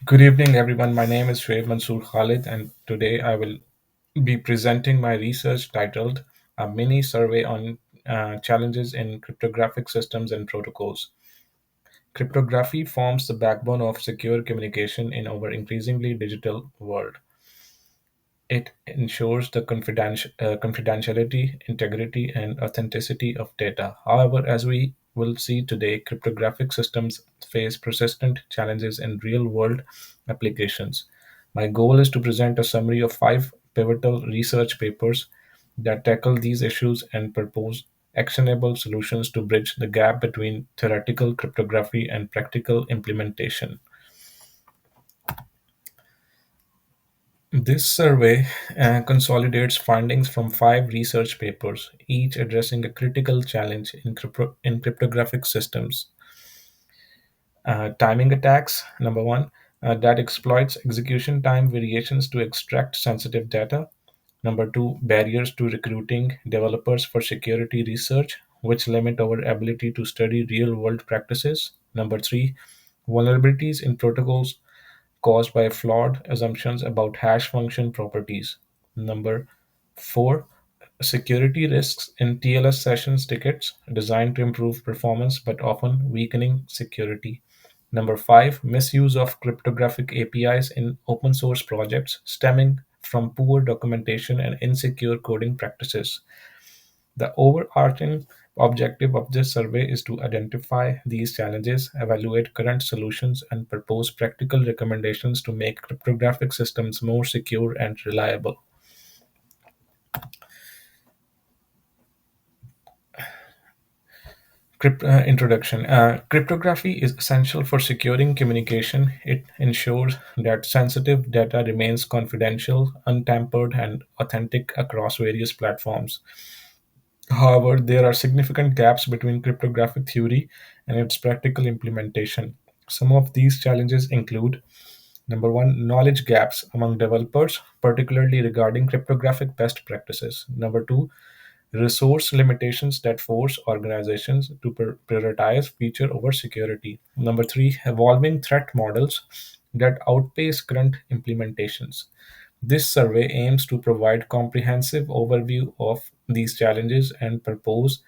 Good evening, everyone. My name is Shoaib Mansoor Khalid, and today I will be presenting my research titled A Mini Survey on Challenges in Cryptographic Systems and Protocols. Cryptography forms the backbone of secure communication in our increasingly digital world. It ensures the confidentiality, integrity, and authenticity of data. However, as we will see today, cryptographic systems face persistent challenges in real world applications. My goal is to present a summary of five pivotal research papers that tackle these issues and propose actionable solutions to bridge the gap between theoretical cryptography and practical implementation. This survey consolidates findings from five research papers, each addressing a critical challenge in cryptographic systems. Timing attacks, number one, that exploits execution time variations to extract sensitive data. Number two, barriers to recruiting developers for security research, which limit our ability to study real world practices. Number three, vulnerabilities in protocols caused by flawed assumptions about hash function properties. Number four, security risks in TLS sessions tickets designed to improve performance but often weakening security. Number five, misuse of cryptographic APIs in open source projects stemming from poor documentation and insecure coding practices. The overarching objective of this survey is to identify these challenges, evaluate current solutions, and propose practical recommendations to make cryptographic systems more secure and reliable. Introduction. Cryptography is essential for securing communication. It ensures that sensitive data remains confidential, untampered, and authentic across various platforms. However, there are significant gaps between cryptographic theory and its practical implementation. Some of these challenges include number one, knowledge gaps among developers, particularly regarding cryptographic best practices. Number two, resource limitations that force organizations to prioritize feature over security. Number three, evolving threat models that outpace current implementations. This survey aims to provide comprehensive overview of these challenges and propose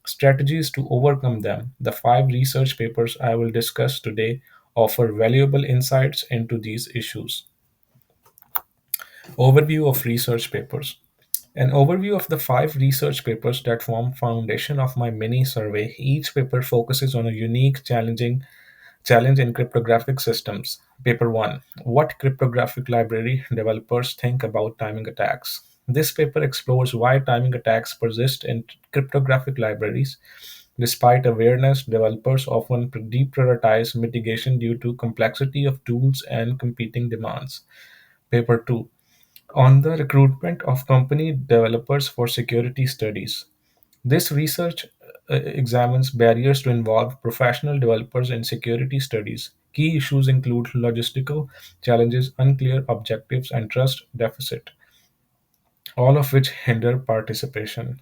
strategies to overcome them. The five research papers I will discuss today offer valuable insights into these issues. Overview of research papers. An overview of the five research papers that form foundation of my mini survey. Each paper focuses on a unique challenge in cryptographic systems. Paper 1. What cryptographic library developers think about timing attacks. This paper explores why timing attacks persist in cryptographic libraries. Despite awareness, developers often deprioritize mitigation due to complexity of tools and competing demands. Paper 2, on the recruitment of company developers for security studies. This research examines barriers to involve professional developers in security studies. Key issues include logistical challenges, unclear objectives, and trust deficit, all of which hinder participation.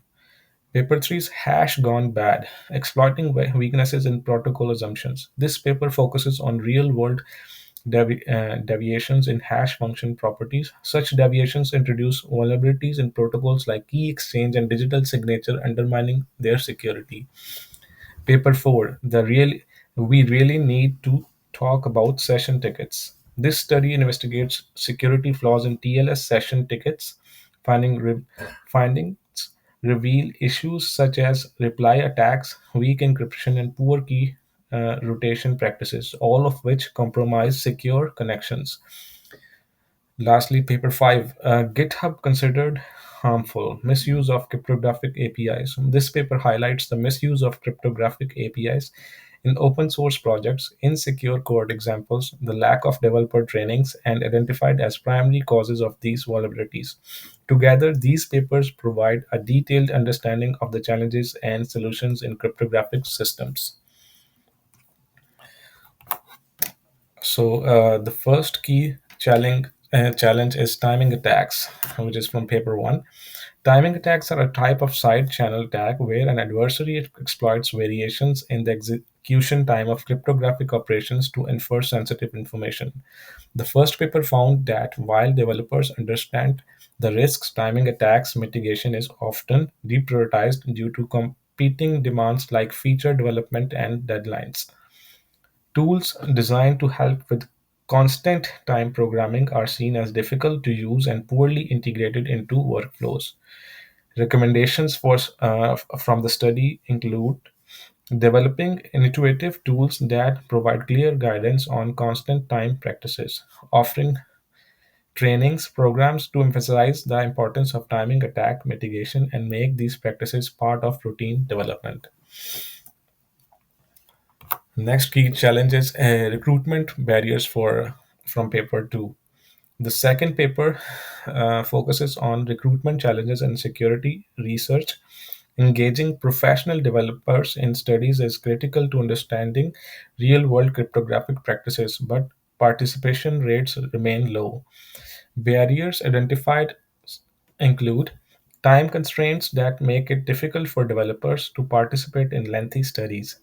Paper 3's Hash Gone Bad, exploiting weaknesses in protocol assumptions. This paper focuses on real world deviations in hash function properties. Such deviations introduce vulnerabilities in protocols like key exchange and digital signature, undermining their security. Paper 4, we really need to talk about session tickets. This study investigates security flaws in TLS session tickets. Findings reveal issues such as reply attacks, weak encryption, and poor key rotation practices, all of which compromise secure connections. Lastly, paper 5, GitHub considered harmful misuse of cryptographic APIs. This paper highlights the misuse of cryptographic APIs in open source projects, insecure code examples, the lack of developer trainings, and identified as primary causes of these vulnerabilities. Together, these papers provide a detailed understanding of the challenges and solutions in cryptographic systems. The first key challenge is timing attacks, which is from paper one. Timing attacks are a type of side channel attack where an adversary exploits variations in the execution time of cryptographic operations to infer sensitive information. The first paper found that while developers understand the risks, timing attacks mitigation is often deprioritized due to competing demands like feature development and deadlines. Tools designed to help with constant time programming are seen as difficult to use and poorly integrated into workflows. Recommendations from the study include developing intuitive tools that provide clear guidance on constant time practices, offering trainings programs to emphasize the importance of timing attack mitigation and make these practices part of routine development. Next key challenge is recruitment barriers for from paper 2. The second paper focuses on recruitment challenges and security research. Engaging professional developers in studies is critical to understanding real world cryptographic practices, but participation rates remain low. Barriers identified include time constraints that make it difficult for developers to participate in lengthy studies,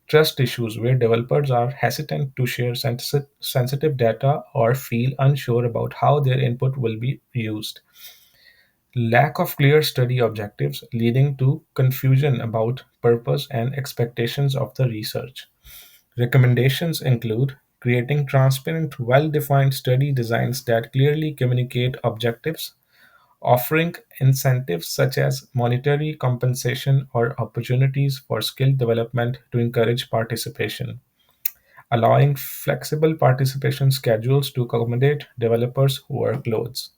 trust issues where developers are hesitant to share sensitive data or feel unsure about how their input will be used, lack of clear study objectives leading to confusion about purpose and expectations of the research. Recommendations include creating transparent, well defined study designs that clearly communicate objectives, offering incentives such as monetary compensation or opportunities for skill development to encourage participation, allowing flexible participation schedules to accommodate developers' workloads.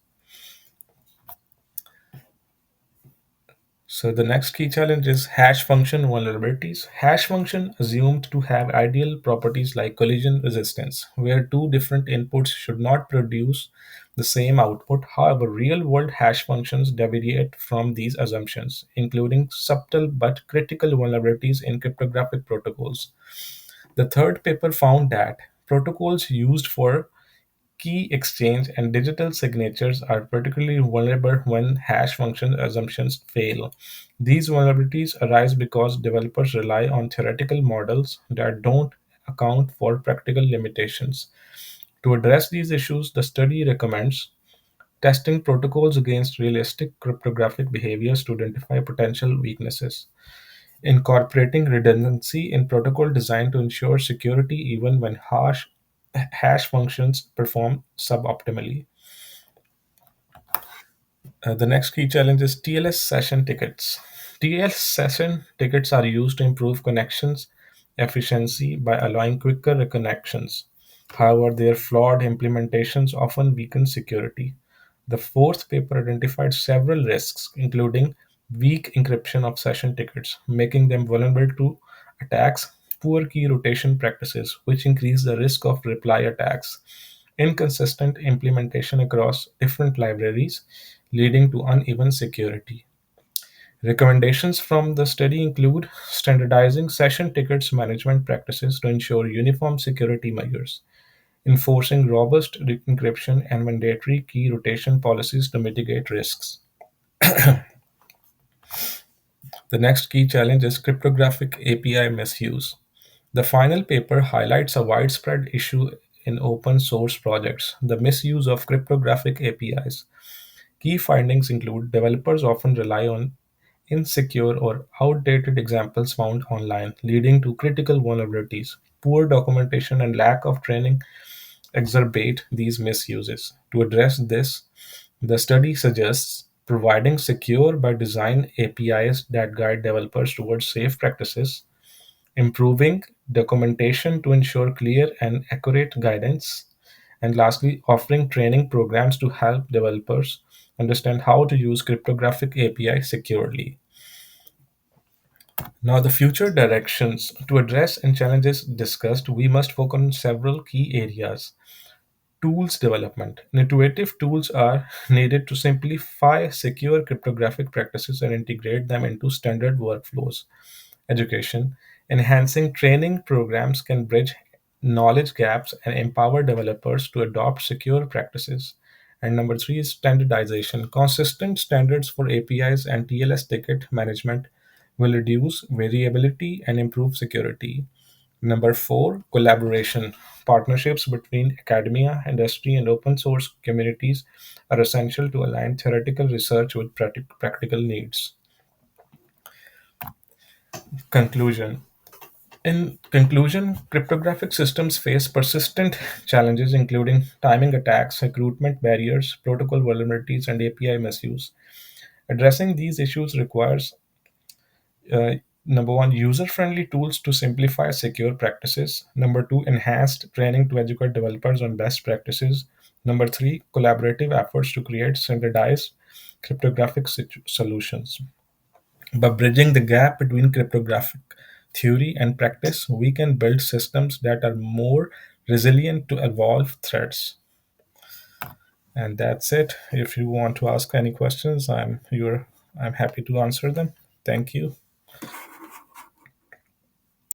So the next key challenge is hash function vulnerabilities. Hash function assumed to have ideal properties like collision resistance, where two different inputs should not produce the same output. However, real-world hash functions deviate from these assumptions, including subtle but critical vulnerabilities in cryptographic protocols. The third paper found that protocols used for key exchange and digital signatures are particularly vulnerable when hash function assumptions fail. These vulnerabilities arise because developers rely on theoretical models that don't account for practical limitations. To address these issues, the study recommends testing protocols against realistic cryptographic behaviors to identify potential weaknesses, incorporating redundancy in protocol design to ensure security even when hash functions perform suboptimally. The next key challenge is TLS session tickets. TLS session tickets are used to improve connections efficiency by allowing quicker reconnections. However, their flawed implementations often weaken security. The fourth paper identified several risks, including weak encryption of session tickets, making them vulnerable to attacks, poor key rotation practices, which increase the risk of reply attacks, inconsistent implementation across different libraries, leading to uneven security. Recommendations from the study include standardizing session tickets management practices to ensure uniform security measures, enforcing robust encryption and mandatory key rotation policies to mitigate risks. The next key challenge is cryptographic API misuse. The final paper highlights a widespread issue in open source projects, the misuse of cryptographic APIs. Key findings include developers often rely on insecure or outdated examples found online, leading to critical vulnerabilities. Poor documentation and lack of training exacerbate these misuses. To address this, the study suggests providing secure by design APIs that guide developers towards safe practices, improving documentation to ensure clear and accurate guidance, and lastly, offering training programs to help developers understand how to use cryptographic API securely. Now, the future directions to address and challenges discussed, we must focus on several key areas. Tools development. Intuitive tools are needed to simplify secure cryptographic practices and integrate them into standard workflows. Education. Enhancing training programs can bridge knowledge gaps and empower developers to adopt secure practices. And number three is standardization. Consistent standards for APIs and TLS ticket management will reduce variability and improve security. Number four, collaboration. Partnerships between academia, industry, and open source communities are essential to align theoretical research with practical needs. Conclusion. In conclusion, cryptographic systems face persistent challenges, including timing attacks, recruitment barriers, protocol vulnerabilities, and API misuse. Addressing these issues requires uh, number one, user friendly tools to simplify secure practices. Number two, enhanced training to educate developers on best practices. Number three, collaborative efforts to create standardized cryptographic solutions. By bridging the gap between cryptographic theory and practice, we can build systems that are more resilient to evolve threats. And that's it. If you want to ask any questions, I'm happy to answer them. Thank you.